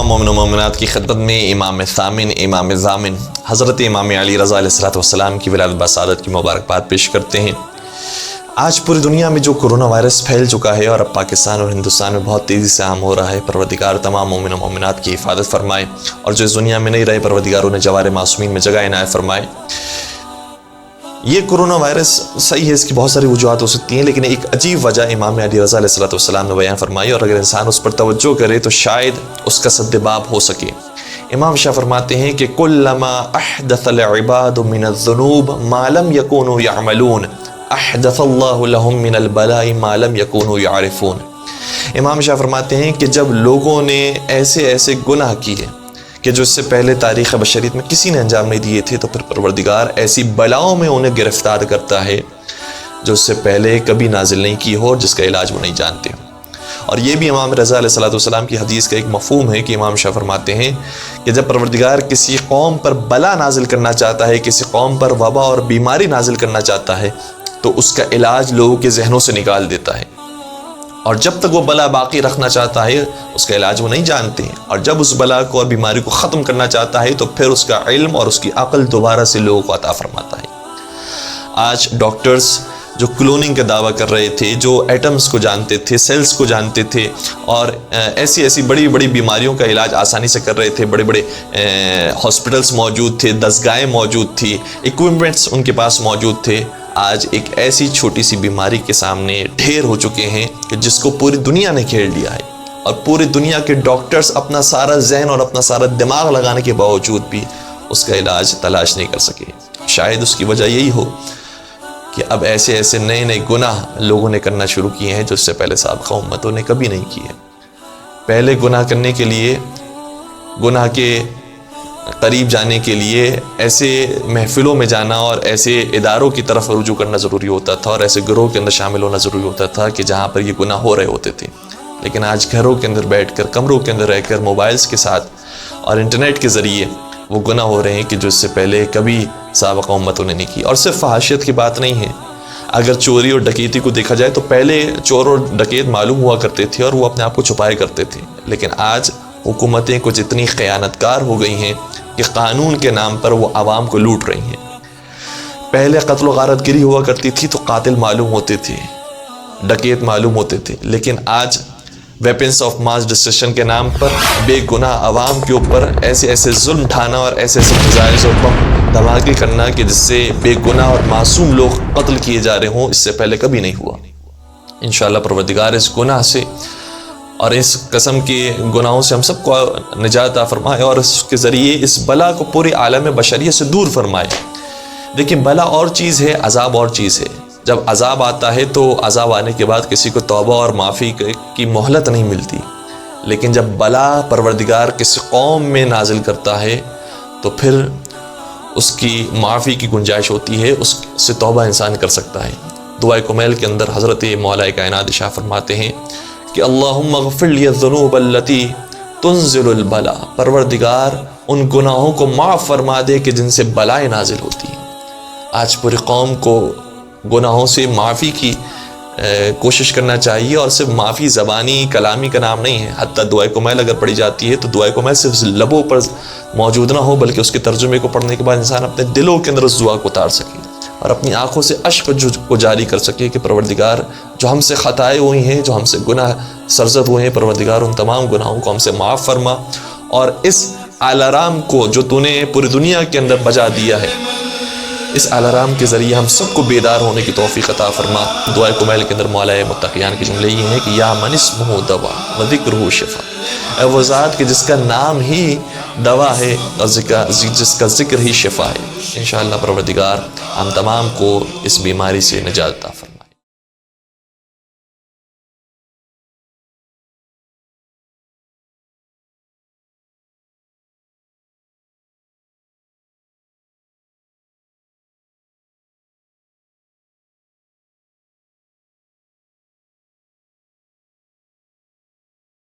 تمام مومن و مومنات کی خدمت میں امام ثامن امام ضامن حضرت امام علی رضا علیہ السلام کی ولادت بسعادت کی مبارکباد پیش کرتے ہیں۔ آج پوری دنیا میں جو کرونا وائرس پھیل چکا ہے اور اب پاکستان اور ہندوستان میں بہت تیزی سے عام ہو رہا ہے، پروردگار تمام مومن و مومنات کی حفاظت فرمائے، اور جو اس دنیا میں نہیں رہے پروردگار انہیں جوار معصومین میں جگہ عنایت فرمائے۔ یہ کرونا وائرس صحیح ہے، اس کی بہت ساری وجوہات ہو سکتی ہیں، لیکن ایک عجیب وجہ امام علی رضا علیہ السلام نے بیان فرمائی، اور اگر انسان اس پر توجہ کرے تو شاید اس کا سد باب ہو سکے۔ امام شاہ فرماتے ہیں کہ کلما احدث العباد من الذنوب ما لم يكونوا يعملون احدث اللہ لهم من البلاء ما لم يكونوا يعرفون۔ امام شاہ فرماتے ہیں کہ جب لوگوں نے ایسے گناہ کیے کہ جو اس سے پہلے تاریخ بشریت میں کسی نے انجام نہیں دیے تھے، تو پھر پروردگار ایسی بلاؤں میں انہیں گرفتار کرتا ہے جو اس سے پہلے کبھی نازل نہیں کی ہو، جس کا علاج وہ نہیں جانتے۔ اور یہ بھی امام رضا علیہ السلام کی حدیث کا ایک مفہوم ہے کہ امام شاہ فرماتے ہیں کہ جب پروردگار کسی قوم پر بلا نازل کرنا چاہتا ہے، کسی قوم پر وبا اور بیماری نازل کرنا چاہتا ہے، تو اس کا علاج لوگوں کے ذہنوں سے نکال دیتا ہے، اور جب تک وہ بلا باقی رکھنا چاہتا ہے اس کا علاج وہ نہیں جانتے، اور جب اس بلا کو اور بیماری کو ختم کرنا چاہتا ہے تو پھر اس کا علم اور اس کی عقل دوبارہ سے لوگوں کو عطا فرماتا ہے۔ آج ڈاکٹرز جو کلوننگ کا دعویٰ کر رہے تھے، جو ایٹمز کو جانتے تھے، سیلز کو جانتے تھے، اور ایسی بڑی بیماریوں کا علاج آسانی سے کر رہے تھے، بڑے ہاسپٹلز موجود تھے، دستگاہیں موجود تھی، ایکوپمنٹس ان کے پاس موجود تھے، آج ایک ایسی چھوٹی سی بیماری کے سامنے ڈھیر ہو چکے ہیں کہ جس کو پوری دنیا نے کھیل لیا ہے، اور پوری دنیا کے ڈاکٹرز اپنا سارا ذہن اور اپنا سارا دماغ لگانے کے باوجود بھی اس کا علاج تلاش نہیں کر سکے۔ شاید اس کی وجہ یہی ہو کہ اب ایسے نئے گناہ لوگوں نے کرنا شروع کیے ہیں جو اس سے پہلے سابقہ امتوں نے کبھی نہیں کیے۔ پہلے گناہ کرنے کے لیے، گناہ کے قریب جانے کے لیے ایسے محفلوں میں جانا اور ایسے اداروں کی طرف رجوع کرنا ضروری ہوتا تھا، اور ایسے گروہ کے اندر شامل ہونا ضروری ہوتا تھا کہ جہاں پر یہ گناہ ہو رہے ہوتے تھے۔ لیکن آج گھروں کے اندر بیٹھ کر، کمروں کے اندر رہ کر، موبائلز کے ساتھ اور انٹرنیٹ کے ذریعے وہ گناہ ہو رہے ہیں کہ جو اس سے پہلے کبھی سابقہ امتوں نے نہیں کی۔ اور صرف فحاشیت کی بات نہیں ہے، اگر چوری اور ڈکیتی کو دیکھا جائے تو پہلے چور اور ڈکیت معلوم ہوا کرتے تھے اور وہ اپنے آپ کو چھپائے کرتے تھے، لیکن آج حکومتیں کچھ اتنی خیانت کار ہو گئی ہیں کہ قانون کے نام پر وہ عوام کو لوٹ رہی ہیں۔ پہلے قتل و غارت گری ہوا کرتی تھی تو قاتل معلوم ہوتے تھے، ڈکیت معلوم ہوتے تھے، لیکن آج ویپنس آف ماس ڈسٹرکشن کے نام پر بے گناہ عوام کے اوپر ایسے ظلم ڈھانا اور ایسے میزائلز اور بم دھماکے کرنا کہ جس سے بے گناہ اور معصوم لوگ قتل کیے جا رہے ہوں، اس سے پہلے کبھی نہیں ہوا۔ انشاءاللہ پروردگار اس گناہ سے اور اس قسم کے گناہوں سے ہم سب کو نجات عطا فرمائے، اور اس کے ذریعے اس بلا کو پورے عالم بشریت سے دور فرمائے۔ دیکھیں، بلا اور چیز ہے، عذاب اور چیز ہے۔ جب عذاب آتا ہے تو عذاب آنے کے بعد کسی کو توبہ اور معافی کی مہلت نہیں ملتی، لیکن جب بلا پروردگار کسی قوم میں نازل کرتا ہے تو پھر اس کی معافی کی گنجائش ہوتی ہے، اس سے توبہ انسان کر سکتا ہے۔ دعائے کمیل کے اندر حضرت مولا کائنات شاہ فرماتے ہیں کہ اللہم اغفر لی الذنوب التی تنزل البلا، پروردگار ان گناہوں کو معاف فرما دے کہ جن سے بلائیں نازل ہوتی ہیں۔ آج پوری قوم کو گناہوں سے معافی کی کوشش کرنا چاہیے، اور صرف معافی زبانی کلامی کا نام نہیں ہے، حتیٰ دعائے کمیل اگر پڑھی جاتی ہے تو دعائے کمیل صرف لبوں پر موجود نہ ہو، بلکہ اس کے ترجمے کو پڑھنے کے بعد انسان اپنے دلوں کے اندر اس دعا کو اتار سکے اور اپنی آنکھوں سے اشک کو جاری کر سکے کہ پروردگار جو ہم سے خطائیں ہوئی ہیں، جو ہم سے گناہ سرزد ہوئے ہیں، پروردگار ان تمام گناہوں کو ہم سے معاف فرما، اور اس الارم کو جو تو نے پوری دنیا کے اندر بجا دیا ہے، اس الارم کے ذریعے ہم سب کو بیدار ہونے کی توفیق عطا فرما۔ دعائے کمیل کے اندر مولا متقیان کے جملے یہ ہیں کہ یا من اسمہ دوا و ذکرہ شفا، اے وہ ذات کہ جس کا نام ہی دوا ہے اور جس کا ذکر ہی شفا ہے۔ انشاءاللہ پروردگار ہم تمام کو اس بیماری سے نجات عطا فرما۔